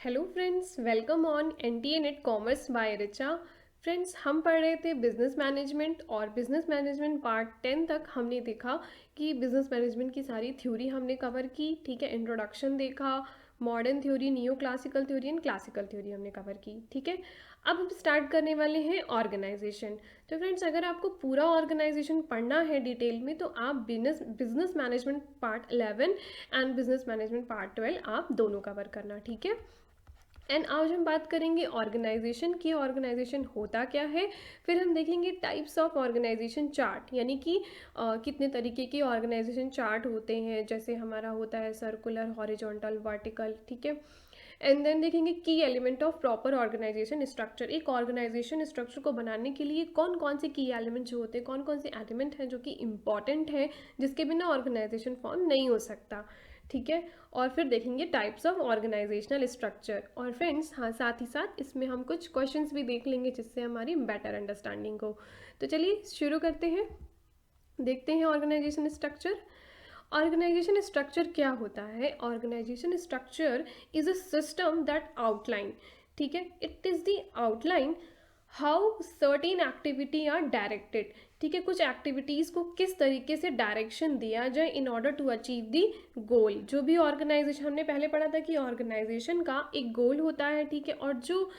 Hello friends, welcome on NTA NET commerce by Richa. Friends, हम पढ़ रहे थे बिजनेस मैनेजमेंट और बिजनेस मैनेजमेंट पार्ट 10 तक हमने देखा कि बिजनेस मैनेजमेंट की सारी थ्योरी हमने कवर की। ठीक है, इंट्रोडक्शन देखा, modern theory, neo classical theory and classical theory हमने कवर की। ठीक है, अब हम स्टार्ट करने वाले हैं ऑर्गेनाइजेशन। तो फ्रेंड्स, अगर आपको पूरा ऑर्गेनाइजेशन पढ़ना है डिटेल में तो आप business business management part 11 and business management part 12 आप दोनों कवर करना। ठीक है, एंड आज हम बात करेंगे ऑर्गेनाइजेशन की। ऑर्गेनाइजेशन होता क्या है, फिर हम देखेंगे टाइप्स ऑफ ऑर्गेनाइजेशन चार्ट, यानी कि कितने तरीके के ऑर्गेनाइजेशन चार्ट होते हैं। जैसे हमारा होता है सर्कुलर, हॉरिजॉन्टल, वर्टिकल। ठीक है, एंड देन देखेंगे की element of proper organisation structure. एक ऑर्गेनाइजेशन स्ट्रक्चर को बनाने के लिए कौन कौन से की एलिमेंट जो होते हैं, कौन कौन से एलिमेंट हैं जो कि इंपॉर्टेंट हैं, जिसके बिना ऑर्गेनाइजेशन फॉर्म नहीं हो सकता। ठीक है, और फिर देखेंगे टाइप्स ऑफ ऑर्गेनाइजेशनल स्ट्रक्चर। और फ्रेंड्स, हाँ, साथ ही साथ इसमें हम कुछ क्वेश्चंस भी देख लेंगे जिससे हमारी बेटर अंडरस्टैंडिंग हो। तो चलिए शुरू करते हैं, देखते हैं ऑर्गेनाइजेशन स्ट्रक्चर। ऑर्गेनाइजेशन स्ट्रक्चर क्या होता है? Organisation structure is a system that outline, ठीक है, it is the outline how certain activity are directed. ठीक है, कुछ एक्टिविटीज़ को किस तरीके से डायरेक्शन दिया जाए in order to achieve the goal. जो भी ऑर्गेनाइजेशन, हमने पहले पढ़ा था कि ऑर्गेनाइजेशन का एक गोल होता है। ठीक है, और जो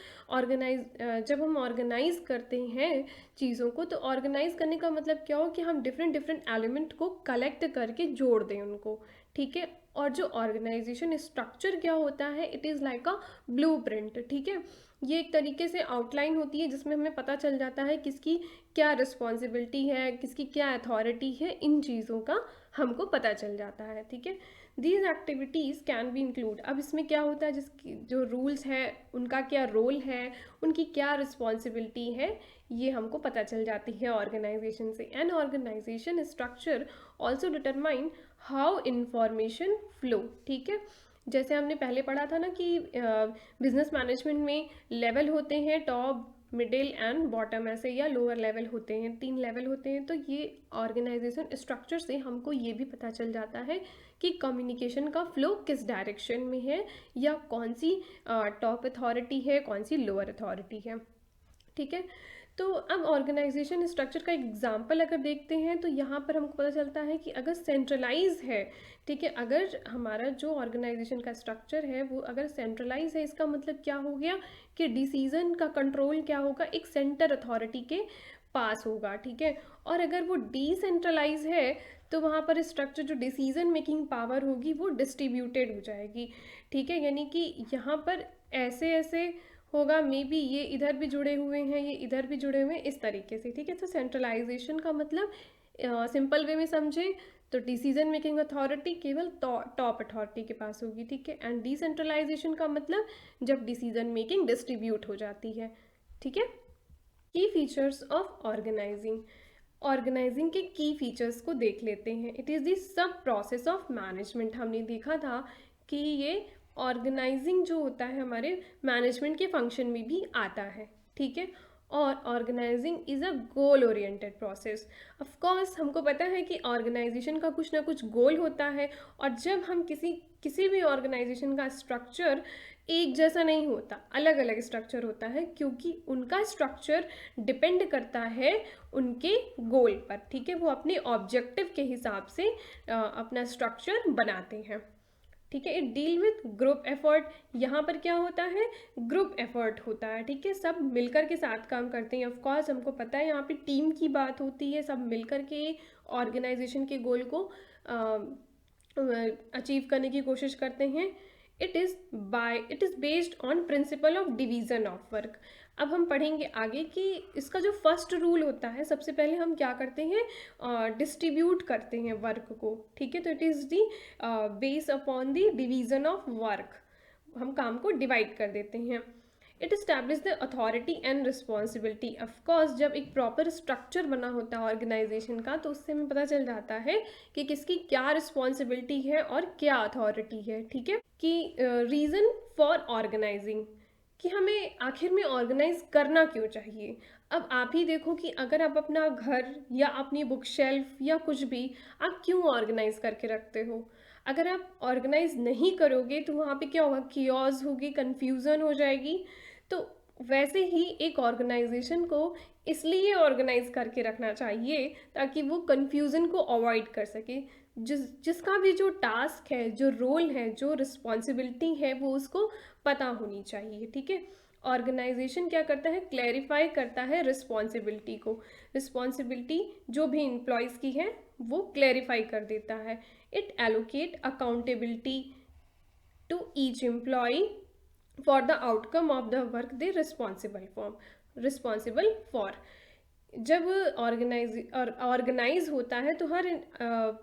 जब हम ऑर्गेनाइज करते हैं चीज़ों को, तो ऑर्गेनाइज करने का मतलब क्या हो कि हम डिफरेंट डिफरेंट एलिमेंट को कलेक्ट करके जोड़ दें उनको। ठीक है, और जो ऑर्गेनाइजेशन स्ट्रक्चर क्या होता है, it is like a blueprint. ठीक है, ये एक तरीके से आउटलाइन होती है जिसमें हमें पता चल जाता है किसकी क्या रिस्पॉन्सिबिलिटी है, किसकी क्या अथॉरिटी है, इन चीज़ों का हमको पता चल जाता है। ठीक है, these activities can be include. अब इसमें क्या होता है, जिसकी जो रूल्स है उनका क्या रोल है, उनकी क्या रिस्पॉन्सिबिलिटी है, ये हमको पता चल जाती है ऑर्गेनाइजेशन से। An organisation structure also determine how information flow. ठीक है, जैसे हमने पहले पढ़ा था ना कि बिजनेस मैनेजमेंट में लेवल होते हैं, टॉप, मिडिल एंड बॉटम, ऐसे, या लोअर लेवल होते हैं, 3 लेवल होते हैं। तो ये ऑर्गेनाइजेशन स्ट्रक्चर से हमको ये भी पता चल जाता है कि कम्युनिकेशन का फ्लो किस डायरेक्शन में है, या कौन सी टॉप अथॉरिटी है, कौन सी लोअर अथॉरिटी है। ठीक है, तो अब ऑर्गेनाइजेशन स्ट्रक्चर का एग्जाम्पल अगर देखते हैं तो यहाँ पर हमको पता चलता है कि अगर सेंट्रलाइज है, ठीक है, अगर हमारा जो ऑर्गेनाइजेशन का स्ट्रक्चर है वो अगर सेंट्रलाइज है, इसका मतलब क्या हो गया कि डिसीजन का कंट्रोल क्या होगा, एक सेंटर अथॉरिटी के पास होगा। ठीक है, और अगर वो डिसेंट्रलाइज है तो वहाँ पर स्ट्रक्चर, जो डिसीजन मेकिंग पावर होगी, वो डिस्ट्रीब्यूटेड हो जाएगी। ठीक है, यानी कि यहाँ पर ऐसे ऐसे होगा, मे बी ये इधर भी जुड़े हुए हैं, ये इधर भी जुड़े हुए हैं, इस तरीके से। ठीक है, तो सेंट्रलाइजेशन का मतलब सिंपल वे में समझे तो डिसीजन मेकिंग अथॉरिटी केवल टॉप अथॉरिटी के पास होगी। ठीक है, एंड डिसेंट्रलाइजेशन का मतलब जब डिसीजन मेकिंग डिस्ट्रीब्यूट हो जाती है। ठीक है, की फीचर्स ऑफ ऑर्गेनाइजिंग। ऑर्गेनाइजिंग के की फीचर्स को देख लेते हैं। It is the sub process of management. हमने देखा था कि ये ऑर्गेनाइजिंग जो होता है हमारे मैनेजमेंट के फंक्शन में भी आता है। ठीक है, और organising is a goal oriented process. Of course हमको पता है कि ऑर्गेनाइजेशन का कुछ ना कुछ गोल होता है, और जब हम किसी भी ऑर्गेनाइजेशन का स्ट्रक्चर एक जैसा नहीं होता, अलग अलग स्ट्रक्चर होता है, क्योंकि उनका स्ट्रक्चर डिपेंड करता है उनके गोल पर। ठीक है, वो अपने ऑब्जेक्टिव के हिसाब से अपना स्ट्रक्चर बनाते हैं। ठीक है, it deal with group effort. यहाँ पर क्या होता है, ग्रुप एफर्ट होता है। ठीक है, सब मिलकर के साथ काम करते हैं। ऑफकोर्स हमको पता है यहाँ पे टीम की बात होती है, सब मिलकर के ऑर्गेनाइजेशन के गोल को अचीव करने की कोशिश करते हैं। It is based on principle of division of work. अब हम पढ़ेंगे आगे कि इसका जो फर्स्ट रूल होता है, सबसे पहले हम क्या करते हैं, डिस्ट्रीब्यूट करते हैं वर्क को। ठीक है, तो it is the base upon the division of work, हम काम को डिवाइड कर देते हैं। It establish the authority and responsibility. Of course जब एक प्रॉपर स्ट्रक्चर बना होता है ऑर्गेनाइजेशन का, तो उससे हमें पता चल जाता है कि किसकी क्या रिस्पॉन्सिबिलिटी है और क्या अथॉरिटी है। ठीक है, कि रीज़न फॉर ऑर्गेनाइजिंग, कि हमें आखिर में ऑर्गेनाइज करना क्यों चाहिए। अब आप ही देखो कि अगर आप अपना घर या अपनी बुक शेल्फ या कुछ भी आप क्यों ऑर्गेनाइज करके रखते हो। अगर आप ऑर्गेनाइज नहीं करोगे तो वहाँ पे क्या होगा, कियोस होगी, कन्फ्यूज़न हो जाएगी। तो वैसे ही एक ऑर्गेनाइजेशन को इसलिए ऑर्गेनाइज करके रखना चाहिए ताकि वो कन्फ्यूज़न को अवॉइड कर सके। जिसका भी जो टास्क है, जो रोल है, जो रिस्पॉन्सिबिलिटी है, वो उसको पता होनी चाहिए। ठीक है, ऑर्गेनाइजेशन क्या करता है, क्लैरिफाई करता है रिस्पॉन्सिबिलिटी को। रिस्पॉन्सिबिलिटी जो भी एम्प्लॉयज़ की है वो क्लैरिफाई कर देता है। It allocate accountability to each employ for the outcome of the work they responsible for. जब ऑर्गेनाइज होता है तो हर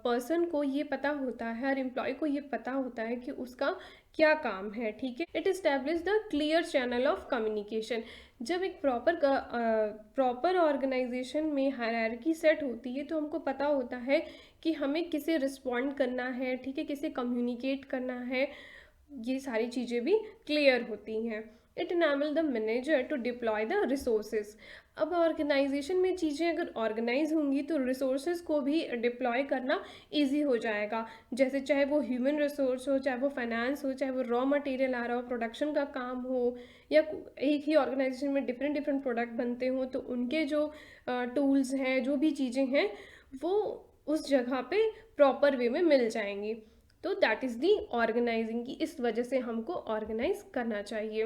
पर्सन को ये पता होता है, हर एम्प्लॉय को ये पता होता है कि उसका क्या काम है। ठीक है, it establish the clear channel of communication. जब एक प्रॉपर ऑर्गेनाइजेशन में हायरार्की सेट होती है तो हमको पता होता है कि हमें किसे रिस्पॉन्ड करना है, ठीक है, किसे कम्युनिकेट करना है, ये सारी चीज़ें भी क्लियर होती हैं। It enable the manager to deploy the resources. अब ऑर्गेनाइजेशन में चीज़ें अगर ऑर्गेनाइज होंगी तो रिसोर्सेज को भी डिप्लॉय करना इजी हो जाएगा। जैसे चाहे वो ह्यूमन रिसोर्स हो, चाहे वो फाइनेंस हो, चाहे वो रॉ मटेरियल आ रहा हो, प्रोडक्शन का काम हो, या एक ही ऑर्गेनाइजेशन में डिफरेंट डिफरेंट प्रोडक्ट बनते हों तो उनके जो टूल्स हैं, जो भी चीज़ें हैं, वो उस जगह पे प्रॉपर वे में मिल जाएंगी। तो दैट इज़ दी ऑर्गेनाइजिंग की, इस वजह से हमको ऑर्गेनाइज करना चाहिए।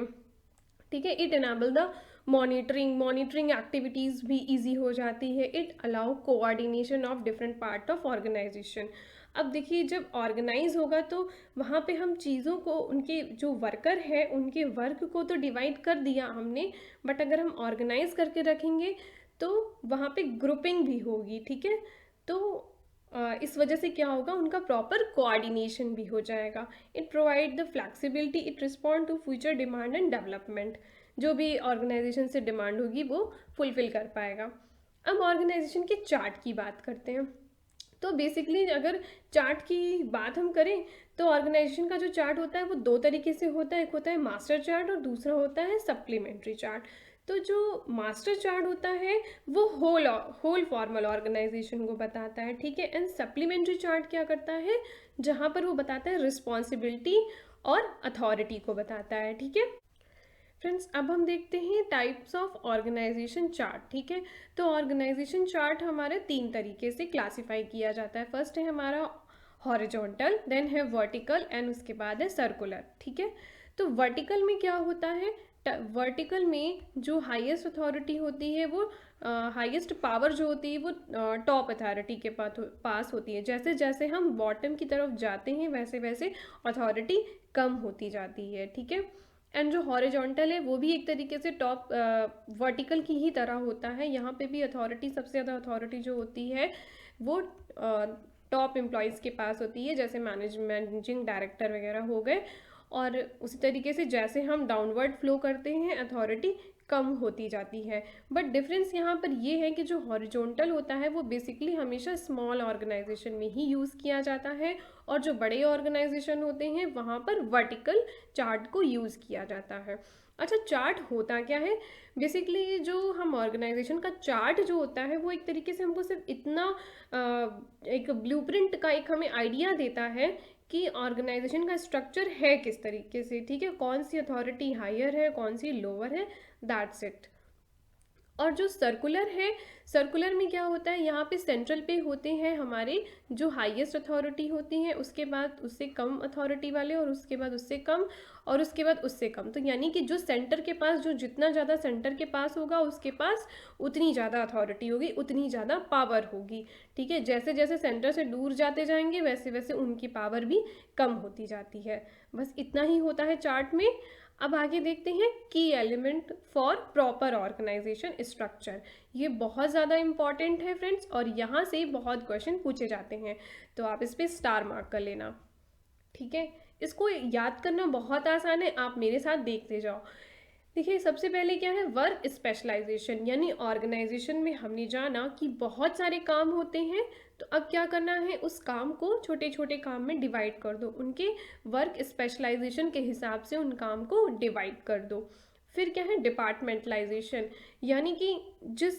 ठीक है, it enable the monitoring activities भी इजी हो जाती है। It allow coordination of different part of organisation. अब देखिए, जब ऑर्गेनाइज होगा तो वहाँ पे हम चीज़ों को, उनके जो वर्कर है उनके वर्क को तो डिवाइड कर दिया हमने, बट अगर हम ऑर्गेनाइज करके रखेंगे तो वहाँ पे ग्रुपिंग भी होगी। ठीक है, तो इस वजह से क्या होगा, उनका प्रॉपर कोऑर्डिनेशन भी हो जाएगा। It provide the flexibility, it respond to future demand and development. जो भी ऑर्गेनाइजेशन से डिमांड होगी वो फुलफिल कर पाएगा। अब ऑर्गेनाइजेशन के चार्ट की बात करते हैं। तो बेसिकली अगर चार्ट की बात हम करें तो ऑर्गेनाइजेशन का जो चार्ट होता है वो दो तरीके से होता है। एक होता है मास्टर चार्ट और दूसरा होता है सप्लीमेंट्री चार्ट। तो जो मास्टर चार्ट होता है वो होल फॉर्मल ऑर्गेनाइजेशन को बताता है। ठीक है, एंड सप्लीमेंट्री चार्ट क्या करता है, जहाँ पर वो बताता है रिस्पॉन्सिबिलिटी और अथॉरिटी को बताता है। ठीक है फ्रेंड्स, अब हम देखते हैं टाइप्स ऑफ ऑर्गेनाइजेशन चार्ट। ठीक है, तो ऑर्गेनाइजेशन चार्ट हमारे तीन तरीके से क्लासिफाई किया जाता है। फर्स्ट है हमारा हॉरिजॉन्टल, देन है वर्टिकल, एंड उसके बाद है सर्कुलर। ठीक है, तो वर्टिकल में क्या होता है, वर्टिकल में जो हाईएस्ट अथॉरिटी होती है वो हाईएस्ट पावर जो होती है वो टॉप अथॉरिटी के पास होती है। जैसे जैसे हम बॉटम की तरफ जाते हैं वैसे वैसे अथॉरिटी कम होती जाती है। ठीक है, एंड जो हॉरिजॉन्टल है वो भी एक तरीके से टॉप वर्टिकल की ही तरह होता है। यहाँ पे भी अथॉरिटी, सबसे ज़्यादा अथॉरिटी जो होती है वो टॉप एम्प्लॉयज़ के पास होती है, जैसे मैनेजिंग डायरेक्टर वगैरह हो गए। और उसी तरीके से जैसे हम डाउनवर्ड फ्लो करते हैं अथॉरिटी कम होती जाती है। बट डिफरेंस यहाँ पर ये है कि जो हॉरिजॉन्टल होता है वो बेसिकली हमेशा स्मॉल ऑर्गेनाइजेशन में ही यूज़ किया जाता है, और जो बड़े ऑर्गेनाइजेशन होते हैं वहाँ पर वर्टिकल चार्ट को यूज़ किया जाता है। अच्छा, चार्ट होता क्या है, बेसिकली जो हम ऑर्गेनाइजेशन का चार्ट जो होता है वो एक तरीके से हमको सिर्फ इतना एक ब्लूप्रिंट का एक हमें आइडिया देता है कि ऑर्गेनाइजेशन का स्ट्रक्चर है किस तरीके से। ठीक है, कौन सी अथॉरिटी हायर है, कौन सी लोअर है, दैट्स इट। और जो सर्कुलर है, सर्कुलर में क्या होता है, यहाँ पे सेंट्रल पे होते हैं हमारे जो हाईएस्ट अथॉरिटी होती हैं, उसके बाद उससे कम अथॉरिटी वाले, और उसके बाद उससे कम, और उसके बाद उससे कम। तो यानी कि जो सेंटर के पास, जो जितना ज़्यादा सेंटर के पास होगा उसके पास उतनी ज़्यादा अथॉरिटी होगी, उतनी ज़्यादा पावर होगी। ठीक है, जैसे जैसे सेंटर से दूर जाते जाएंगे वैसे वैसे उनकी पावर भी कम होती जाती है। बस इतना ही होता है चार्ट में। अब आगे देखते हैं की element for proper organisation structure. ये बहुत ज़्यादा इंपॉर्टेंट है फ्रेंड्स, और यहाँ से बहुत क्वेश्चन पूछे जाते हैं, तो आप इस पर स्टार मार्क कर लेना। ठीक है, इसको याद करना बहुत आसान है, आप मेरे साथ देखते जाओ। देखिए, सबसे पहले क्या है, वर्क स्पेशलाइजेशन, यानी ऑर्गेनाइजेशन में हमने जाना कि बहुत सारे काम होते हैं, तो अब क्या करना है, उस काम को छोटे छोटे काम में डिवाइड कर दो, उनके वर्क स्पेशलाइजेशन के हिसाब से उन काम को डिवाइड कर दो। फिर क्या है, डिपार्टमेंटलाइजेशन, यानी कि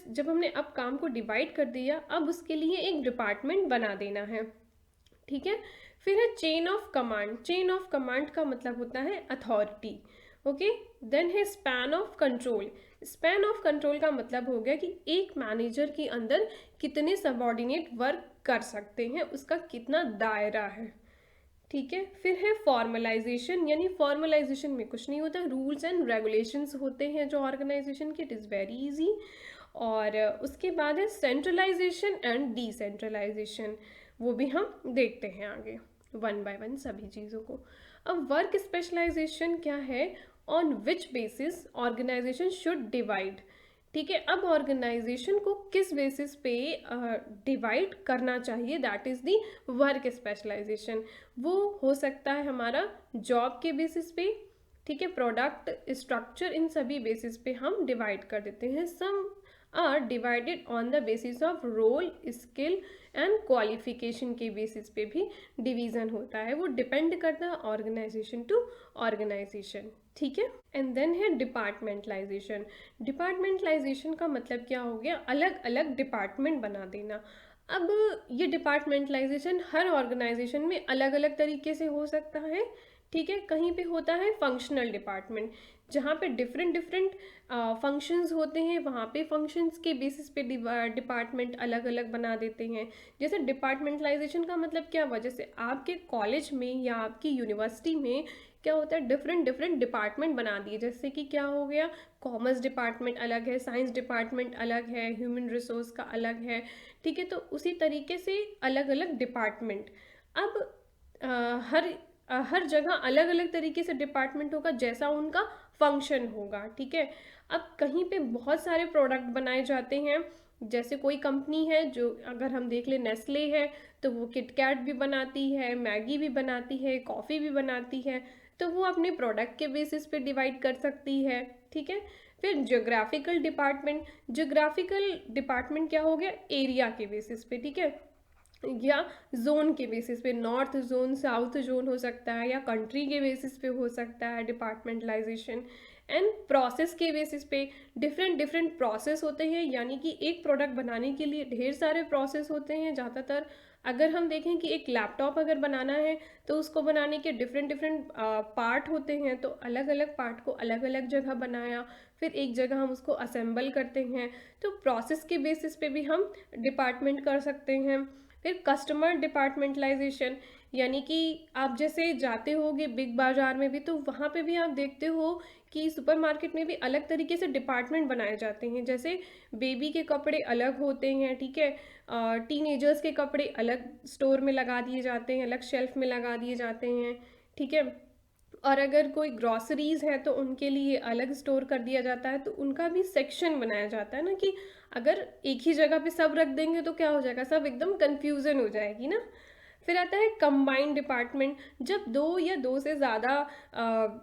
जब हमने अब काम को डिवाइड कर दिया, अब उसके लिए एक डिपार्टमेंट बना देना है। ठीक है, फिर है chain of command. Chain of command का मतलब होता है अथॉरिटी। ओके, देन है span of control. Span of control का मतलब हो गया कि एक मैनेजर के अंदर कितने सबॉर्डिनेट वर्क कर सकते हैं, उसका कितना दायरा है। ठीक है, फिर है फॉर्मलाइजेशन, यानी फॉर्मलाइजेशन में कुछ नहीं होता, रूल्स एंड रेगुलेशंस होते हैं जो ऑर्गेनाइजेशन के, इट इज़ वेरी इजी। और उसके बाद है सेंट्रलाइजेशन एंड डिसेंट्रलाइजेशन, वो भी हम देखते हैं आगे वन बाय वन सभी चीज़ों को। अब वर्क स्पेशलाइजेशन क्या है, on which basis organisation should divide. ठीक है, अब ऑर्गेनाइजेशन को किस बेसिस पे डिवाइड करना चाहिए, that is the work specialisation. वो हो सकता है हमारा जॉब के बेसिस पे, ठीक है, प्रोडक्ट स्ट्रक्चर, इन सभी बेसिस पे हम डिवाइड कर देते हैं। Some are divided on the basis of role, skill and qualification के बेसिस पे भी डिवीज़न होता है, वो डिपेंड करता है ऑर्गेनाइजेशन टू ऑर्गेनाइजेशन। ठीक है, एंड देन है डिपार्टमेंटलाइजेशन। डिपार्टमेंटलाइजेशन का मतलब क्या हो गया, अलग अलग डिपार्टमेंट बना देना। अब ये डिपार्टमेंटलाइजेशन हर ऑर्गेनाइजेशन में अलग अलग तरीके से हो सकता है। ठीक है, कहीं पे होता है फंक्शनल डिपार्टमेंट, जहाँ पे डिफरेंट डिफरेंट फंक्शंस होते हैं, वहाँ पे फंक्शंस के बेसिस पे डिपार्टमेंट अलग अलग बना देते हैं। जैसे डिपार्टमेंटलाइजेशन का मतलब क्या हुआ, जैसे आपके कॉलेज में या आपकी यूनिवर्सिटी में क्या होता है, डिफरेंट डिफरेंट डिपार्टमेंट बना दिए। जैसे कि क्या हो गया, कॉमर्स डिपार्टमेंट अलग है, साइंस डिपार्टमेंट अलग है, ह्यूमन रिसोर्स का अलग है। ठीक है, तो उसी तरीके से अलग अलग डिपार्टमेंट। अब हर जगह अलग अलग तरीके से डिपार्टमेंट होगा जैसा उनका फंक्शन होगा। ठीक है, अब कहीं पे बहुत सारे प्रोडक्ट बनाए जाते हैं, जैसे कोई कंपनी है जो, अगर हम देख ले नेस्ले है, तो वो किटकैट भी बनाती है, मैगी भी बनाती है, कॉफ़ी भी बनाती है, तो वो अपने प्रोडक्ट के बेसिस पे डिवाइड कर सकती है। ठीक है, फिर ज्योग्राफिकल डिपार्टमेंट। ज्योग्राफिकल डिपार्टमेंट क्या हो गया, एरिया के बेसिस पे, ठीक है, या जोन के बेसिस पे, नॉर्थ जोन, साउथ जोन हो सकता है, या कंट्री के बेसिस पे हो सकता है डिपार्टमेंटलाइजेशन। एंड प्रोसेस के बेसिस पे डिफरेंट डिफरेंट प्रोसेस होते हैं, यानी कि एक प्रोडक्ट बनाने के लिए ढेर सारे प्रोसेस होते हैं। ज़्यादातर अगर हम देखें कि एक लैपटॉप अगर बनाना है, तो उसको बनाने के डिफरेंट डिफरेंट पार्ट होते हैं, तो अलग अलग पार्ट को अलग अलग जगह बनाया, फिर एक जगह हम उसको असेंबल करते हैं। तो प्रोसेस के बेसिस पे भी हम डिपार्टमेंट कर सकते हैं। फिर कस्टमर डिपार्टमेंटलाइजेशन, यानी कि आप जैसे जाते होगे बिग बाजार में भी, तो वहाँ पे भी आप देखते हो कि सुपरमार्केट में भी अलग तरीके से डिपार्टमेंट बनाए जाते हैं। जैसे बेबी के कपड़े अलग होते हैं, ठीक है, टीनेजर्स के कपड़े अलग स्टोर में लगा दिए जाते हैं, अलग शेल्फ में लगा दिए जाते हैं। ठीक है, और अगर कोई ग्रॉसरीज है तो उनके लिए अलग स्टोर कर दिया जाता है, तो उनका भी सेक्शन बनाया जाता है ना, कि अगर एक ही जगह पे सब रख देंगे तो क्या हो जाएगा, सब एकदम कंफ्यूजन हो जाएगी ना। फिर आता है कंबाइंड डिपार्टमेंट, जब दो या दो से ज़्यादा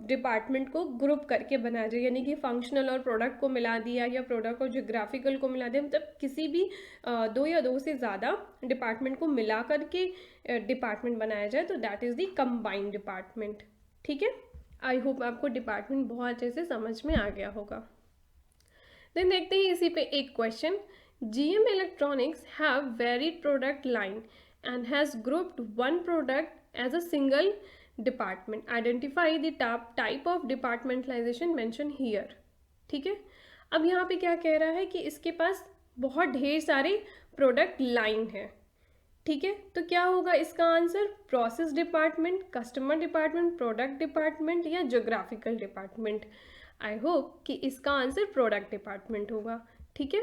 डिपार्टमेंट को ग्रुप करके बनाया जाए, यानी कि फंक्शनल और प्रोडक्ट को मिला दिया, या प्रोडक्ट और जोग्राफिकल को मिला दिया, मतलब किसी भी दो या दो से ज़्यादा डिपार्टमेंट को मिला करके डिपार्टमेंट बनाया जाए, तो that is the combined department. ठीक है, आई होप आपको डिपार्टमेंट बहुत अच्छे से समझ में आ गया होगा। देन देखते हैं इसी पे एक question, GM electronics have varied product line and has grouped one product as a single department, identify the type of departmentalisation mention here. ठीक है, अब यहाँ पे क्या कह रहा है कि इसके पास बहुत ढेर सारे प्रोडक्ट लाइन है। ठीक है, तो क्या होगा इसका answer, process department, customer department, product department, या ज्योग्राफिकल डिपार्टमेंट। आई होप कि इसका आंसर प्रोडक्ट डिपार्टमेंट होगा। ठीक है,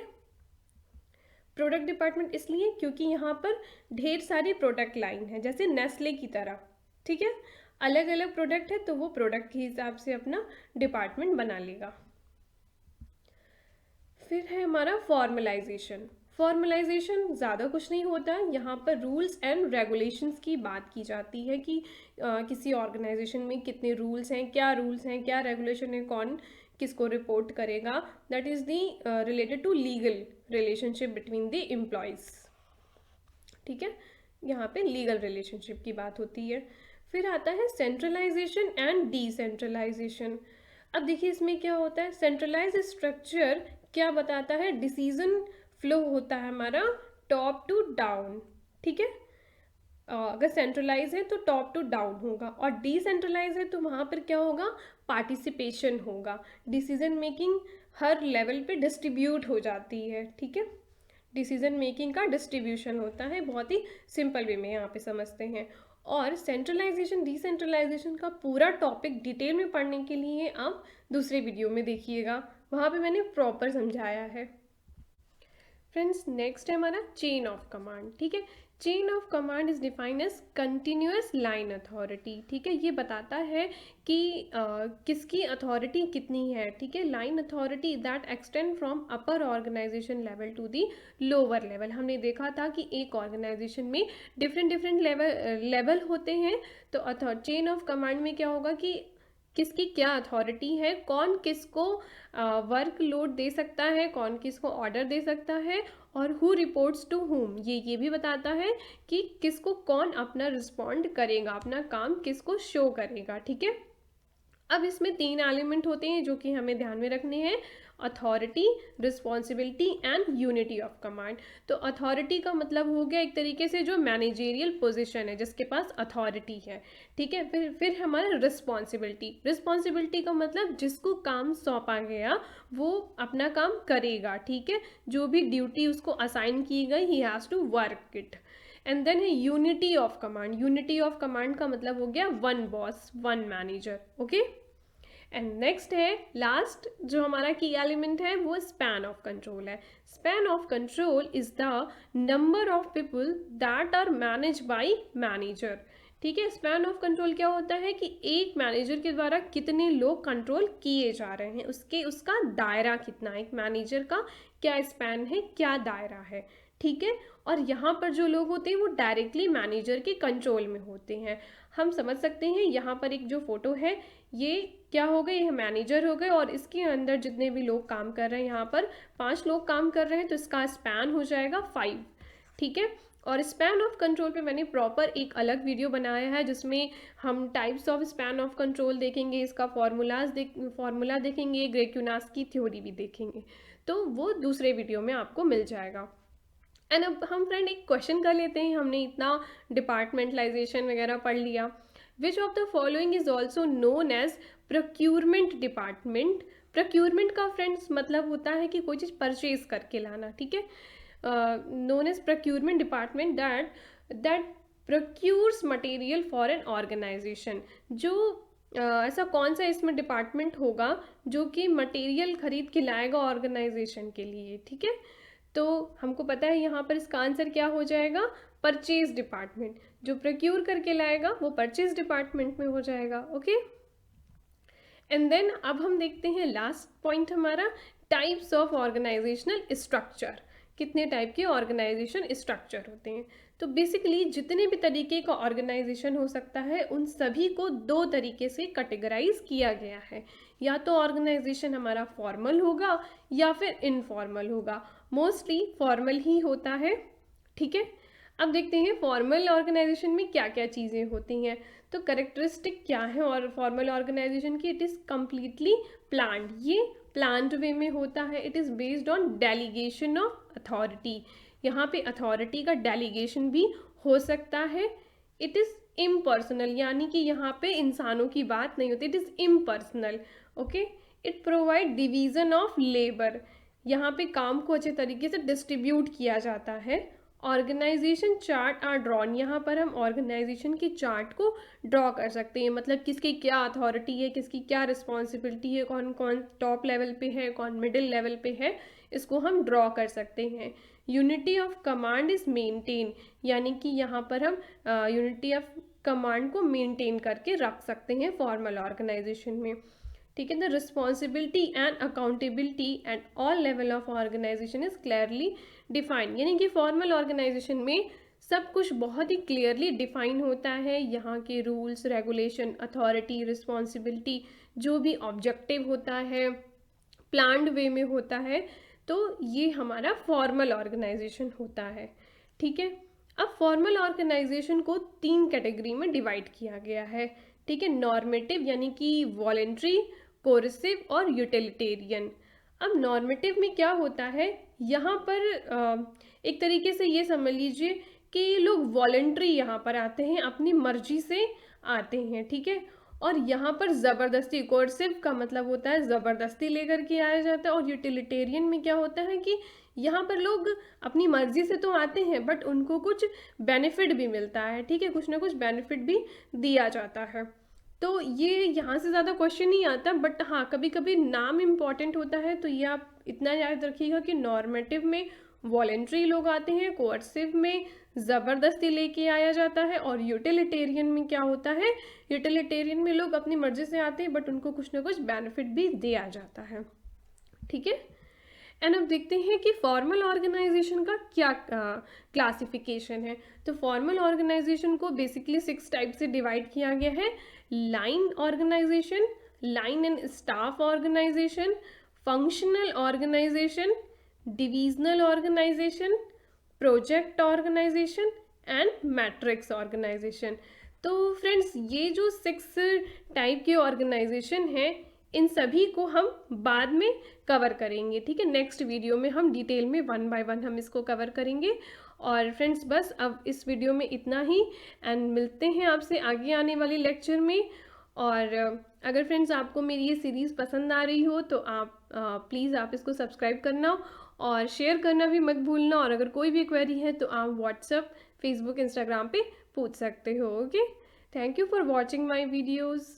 प्रोडक्ट डिपार्टमेंट इसलिए क्योंकि यहाँ पर ढेर सारी प्रोडक्ट लाइन है, जैसे नेस्ले की तरह। ठीक है, अलग अलग प्रोडक्ट है, तो वो प्रोडक्ट के हिसाब से अपना डिपार्टमेंट बना लेगा। फिर है हमारा फॉर्मलाइजेशन। फॉर्मलाइजेशन ज़्यादा कुछ नहीं होता है, यहाँ पर रूल्स एंड रेगुलेशंस की बात की जाती है कि किसी ऑर्गेनाइजेशन में कितने रूल्स हैं, क्या रेगुलेशन है, कौन किसको रिपोर्ट करेगा, that is the related to legal relationship between the employees. ठीक है, यहाँ पे लीगल रिलेशनशिप की बात होती है। फिर आता है सेंट्रलाइजेशन एंड डिसेंट्रलाइजेशन। अब देखिए इसमें क्या होता है, सेंट्रलाइज स्ट्रक्चर क्या बताता है, डिसीजन फ्लो होता है हमारा टॉप टू डाउन। ठीक है, अगर सेंट्रलाइज है तो टॉप टू डाउन होगा, और डिसेंट्रलाइज है तो वहाँ पर क्या होगा, पार्टिसिपेशन होगा, डिसीजन मेकिंग हर लेवल पे डिस्ट्रीब्यूट हो जाती है। ठीक है, डिसीजन मेकिंग का डिस्ट्रीब्यूशन होता है, बहुत ही सिंपल वे में यहाँ पे समझते हैं। और सेंट्रलाइजेशन डिसेंट्रलाइजेशन का पूरा टॉपिक डिटेल में पढ़ने के लिए आप दूसरे वीडियो में देखिएगा, वहाँ पे मैंने प्रॉपर समझाया है। फ्रेंड्स, नेक्स्ट है हमारा चेन ऑफ कमांड। ठीक है, chain of command is defined as continuous line authority. ठीक है, ये बताता है कि किसकी अथॉरिटी कितनी है। ठीक है, line authority that extend from upper organisation level to the lower level. हमने देखा था कि एक ऑर्गेनाइजेशन में डिफरेंट डिफरेंट लेवल होते हैं, तो चेन ऑफ कमांड में क्या होगा कि किसकी क्या अथॉरिटी है, कौन किसको वर्क लोड दे सकता है, कौन किसको ऑर्डर दे सकता है, और हु रिपोर्ट्स टू हुम, ये भी बताता है कि किसको कौन अपना रिस्पॉन्ड करेगा, अपना काम किसको शो करेगा। ठीक है, अब इसमें 3 एलिमेंट होते हैं जो कि हमें ध्यान में रखने हैं, authority, responsibility and unity of command. तो अथॉरिटी का मतलब हो गया एक तरीके से जो मैनेजेरियल पोजीशन है, जिसके पास अथॉरिटी है। ठीक है, फिर हमारा रिस्पॉन्सिबिलिटी का मतलब जिसको काम सौंपा गया वो अपना काम करेगा। ठीक है, जो भी ड्यूटी उसको असाइन की गई, he has to work it. And then है unity of command. Unity of command का मतलब हो गया one boss, one manager. Okay, and next है लास्ट जो हमारा की एलिमेंट है, वो स्पैन ऑफ कंट्रोल है। Span of control is the number of people that are manage by manager. ठीक है, स्पैन ऑफ कंट्रोल क्या होता है कि एक मैनेजर के द्वारा कितने लोग कंट्रोल किए जा रहे हैं, उसका दायरा कितना है, एक मैनेजर का क्या स्पैन है, क्या दायरा है। ठीक है, और यहाँ पर जो लोग होते हैं वो डायरेक्टली मैनेजर के कंट्रोल में होते हैं। हम समझ सकते हैं यहाँ पर एक जो फोटो है, ये क्या हो गए, ये मैनेजर हो गए, और इसके अंदर जितने भी लोग काम कर रहे हैं, यहाँ पर 5 लोग काम कर रहे हैं, तो इसका स्पैन हो जाएगा 5। ठीक है, और स्पैन ऑफ कंट्रोल पे मैंने प्रॉपर एक अलग वीडियो बनाया है जिसमें हम types of span of control देखेंगे, इसका फॉर्मूला देखेंगे, ग्रेक्यूनास की थ्योरी भी देखेंगे, तो वो दूसरे वीडियो में आपको मिल जाएगा। एंड अब हम फ्रेंड एक क्वेश्चन कर लेते हैं, हमने इतना डिपार्टमेंटलाइजेशन वगैरह पढ़ लिया। Which of the following is also known as procurement department. Procurement का फ्रेंड्स मतलब होता है कि कोई चीज़ परचेज करके लाना। ठीक है, known as procurement department that procures material for an organisation. जो ऐसा कौन सा इसमें डिपार्टमेंट होगा जो कि मटेरियल खरीद के लाएगा ऑर्गेनाइजेशन के लिए। ठीक है, तो हमको पता है यहाँ पर इसका आंसर क्या हो जाएगा, परचेज डिपार्टमेंट। जो प्रोक्यूर करके लाएगा वो परचेज डिपार्टमेंट में हो जाएगा। ओके, एंड देन अब हम देखते हैं लास्ट पॉइंट हमारा, टाइप्स ऑफ ऑर्गेनाइजेशनल स्ट्रक्चर। कितने टाइप के ऑर्गेनाइजेशन स्ट्रक्चर होते हैं। तो बेसिकली जितने भी तरीके का ऑर्गेनाइजेशन हो सकता है उन सभी को 2 तरीके से कैटेगराइज किया गया है। या तो ऑर्गेनाइजेशन हमारा फॉर्मल होगा या फिर इनफॉर्मल होगा, मोस्टली फॉर्मल ही होता है। ठीक है, अब देखते हैं फॉर्मल ऑर्गेनाइजेशन में क्या क्या चीज़ें होती हैं। तो करेक्टरिस्टिक क्या है और फॉर्मल ऑर्गेनाइजेशन की, इट इज़ कम्प्लीटली प्लान्ड, ये प्लान्ड वे में होता है। It is based on delegation of authority, यहाँ पे अथॉरिटी का डेलीगेशन भी हो सकता है। इट इज़ इम्पर्सनल, यानी कि यहाँ पे इंसानों की बात नहीं होती, it is impersonal. Okay, it provide division of labour, यहाँ पे काम को अच्छे तरीके से डिस्ट्रीब्यूट किया जाता है। ऑर्गेनाइजेशन चार्ट आर ड्रॉन, यहाँ पर हम ऑर्गेनाइजेशन के चार्ट को ड्रॉ कर सकते हैं, मतलब किसकी क्या अथॉरिटी है, किसकी क्या रिस्पॉन्सिबिलिटी है, कौन कौन टॉप लेवल पे है, कौन मिडिल लेवल पे है, इसको हम ड्रॉ कर सकते हैं। Unity of command is maintain, यानी कि यहाँ पर हम यूनिटी ऑफ कमांड को मेंटेन करके रख सकते हैं फॉर्मल ऑर्गेनाइजेशन में। ठीक है, the responsibility and accountability at all level of organisation is clearly defined, यानी कि फॉर्मल ऑर्गेनाइजेशन में सब कुछ बहुत ही क्लियरली डिफाइन होता है। यहाँ के रूल्स रेगुलेशन, अथॉरिटी, रिस्पॉन्सिबिलिटी, जो भी ऑब्जेक्टिव होता है प्लान्ड वे में होता है, तो ये हमारा फॉर्मल ऑर्गेनाइजेशन होता है। ठीक है, अब फॉर्मल ऑर्गेनाइजेशन को 3 कैटेगरी में डिवाइड किया गया है। ठीक है, नॉर्मेटिव यानी कि वॉलेंट्री, कोर्सिव और यूटिलिटेरियन। अब नॉर्मेटिव में क्या होता है, यहाँ पर एक तरीके से ये समझ लीजिए कि लोग वॉलंटरी यहाँ पर आते हैं, अपनी मर्जी से आते हैं, ठीक है। और यहाँ पर ज़बरदस्ती, कोर्सिव का मतलब होता है ज़बरदस्ती लेकर के आया जाता है। और यूटिलिटेरियन में क्या होता है कि यहाँ पर लोग अपनी मर्जी से तो आते हैं बट उनको कुछ बेनिफिट भी मिलता है, ठीक है, कुछ ना कुछ बेनिफिट भी दिया जाता है। तो ये यहाँ से ज़्यादा क्वेश्चन नहीं आता, बट हाँ कभी कभी नाम इम्पॉर्टेंट होता है, तो ये आप इतना याद रखिएगा कि नॉर्मेटिव में वॉलेंट्री लोग आते हैं, कोर्सिव में ज़बरदस्ती लेके आया जाता है, और यूटिलिटेरियन में क्या होता है, यूटिलिटेरियन में लोग अपनी मर्जी से आते हैं बट उनको कुछ ना कुछ बेनिफिट भी दिया जाता है, ठीक है। एंड अब देखते हैं कि फॉर्मल ऑर्गेनाइजेशन का क्या क्लासिफिकेशन है। तो फॉर्मल ऑर्गेनाइजेशन को बेसिकली 6 टाइप से डिवाइड किया गया है। Line organisation, line and staff organisation, functional organisation, divisional organisation, project organisation and matrix organisation. तो फ्रेंड्स ये जो 6 टाइप के ऑर्गेनाइजेशन हैं, इन सभी को हम बाद में कवर करेंगे, ठीक है। नेक्स्ट वीडियो में हम डिटेल में 1 बाय 1 हम इसको कवर करेंगे। और फ्रेंड्स बस अब इस वीडियो में इतना ही, एंड मिलते हैं आपसे आगे आने वाले लेक्चर में। और अगर फ्रेंड्स आपको मेरी ये सीरीज़ पसंद आ रही हो तो आप प्लीज़ आप इसको सब्सक्राइब करना और शेयर करना भी मत भूलना। और अगर कोई भी क्वेरी है तो आप व्हाट्सएप, फेसबुक, इंस्टाग्राम पे पूछ सकते हो। Okay, thank you for watching my videos.